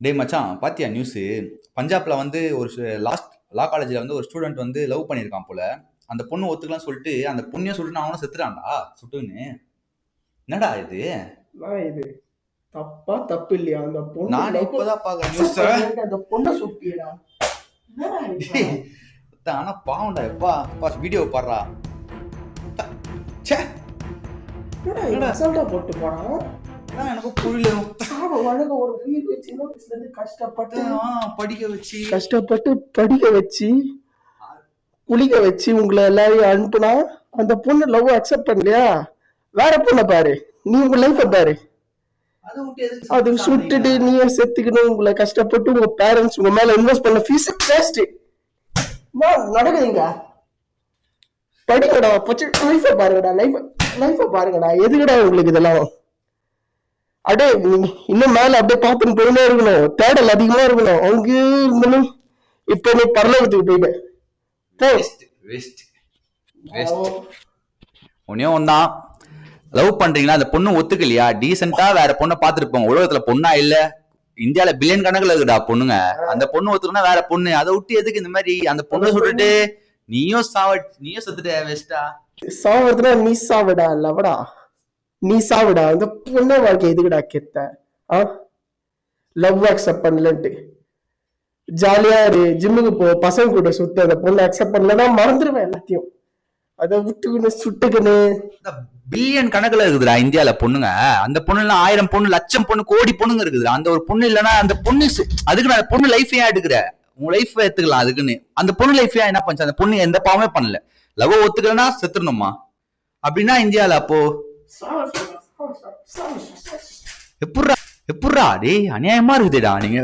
டேய் மச்சான் பாத்தியா நியூஸ்? பஞ்சாப்ல வந்து ஒரு லா காலேஜ்ல வந்து ஒரு ஸ்டூடெண்ட் வந்து லவ் பண்ணியிருக்கான் போல. அந்த பொண்ணு ஒத்துக்கலாம் சொல்லிட்டு அந்த பொண்ணையும் சுட்டுன்னு அவனும் செத்துறான்டா சுட்டுன்னு. என்னடா இது? நான் இது தப்பா தப்பு இல்லையா? அந்த பொண்ணு நானே லவ் இப்பதான் பாக்குறேன் நியூஸ். அக்செப்ட் பண்ணிட்டு அந்த பொண்ணை சுட்டியடா. என்னடா இது? ஆனா பாவம்டா எப்பா அப்பா வீடியோ பாடுறா. ச்சே என்னடா இது என்னடா அசால்ட்டா போட்டு போறான்? எனக்கு புரியல. சாவ வழங்க ஒரு உயிர் சின்ன வயசுல இருந்து படிக்க வச்சு கஷ்டப்பட்டு படிக்க வச்சு குளிக்க வச்சு உங்களை எல்லாரையும் அனுப்புனா அந்த பொண்ணு லவ் அக்செப்ட் பண்ணலையா? வேற பொண்ணை பாரு, நீ உங்க லைஃப பாரு. அதை விட்டு எதுக்கு அது சுட்டு சாவறீங்க? சுட்டுட்டு நீயே செத்துக்கணும். உங்களை கஷ்டப்பட்டு உங்க பேரண்ட்ஸ் உங்க மேல இன்வெஸ்ட் பண்ண ஃபீஸ் வேஸ்ட். நடக்குதுங்க. படிக்கடா பச்சை லைஃப பாருங்கடா. லைஃப பாருங்கடா. எதுக்குடா உங்களுக்கு இதெல்லாம்? அப்படியே இன்னும் மேல அப்படியே பார்த்துன்னு போயிட்டே இருக்கணும். தேடல் அதிகமா இருக்கணும். அங்கே இருந்தாலும் இப்ப நீ பரலோகத்துக்கு போயிட்ட. Waste waste waste. ஒன்னே ஒன்னா லவ் பண்றீங்களா? அந்த பொண்ணு ஒத்துக்கலையா? டீசெண்டா வேற பொண்ணை பாத்துட்டு போங்க. உலகத்துல பொண்ணா இல்ல, இந்தியால பில்லியன் கணக்குல இருக்குடா பொண்ணுங்க. அந்த பொண்ணு ஒத்துக்கணும் வேற பொண்ணு. அதை விட்டு எதுக்கு இந்த மாதிரி அந்த பொண்ணை சொல்லிட்டு நீயும் செத்துட்ட வேஸ்டா? சாவதுனா நீ சாவிடா லவடா. நீ சாவிடா. அந்த பொண்ணை வாழ்க்கை எதுக்குடா கெத்த? லவ் அக்செப்ட் பண்ணலன்ட்டு ஜாலியா இரு, ஜிம்முக்கு போ, பசங்க கூட சுத்த. அந்த பொண்ணு அக்செப்ட் பண்ணலன்னா மறந்துடுவேன் எல்லாத்தையும். அதை விட்டுக்குன்னு சுட்டுக்குன்னு. பில்லியன் கணக்குல இருக்குதுடா இந்தியால பொண்ணுங்க. அந்த பொண்ணு எல்லாம் 1000 பொண்ணு, லட்சம் பொண்ணு, கோடி பொண்ணுங்க இருக்குதுடா. அந்த ஒரு பொண்ணு இல்லைன்னா அந்த பொண்ணு அதுக்கு அந்த பொண்ணு லைஃப் ஏன் எடுக்கிற? உங்க லைஃப் எடுத்துக்கலாம் அதுக்குன்னு. அந்த பொண்ணு லைஃப் ஏன் என்ன பண்ணுச்சு? அந்த பொண்ணு எந்த பாவமே பண்ணல. லவ் ஒத்துக்கலன்னா செத்துடணுமா? அப்படின்னா இந்தியால அப்போ எப்படா எப்படா டேய் அநியாயமா இருக்குதுடா நீங்க.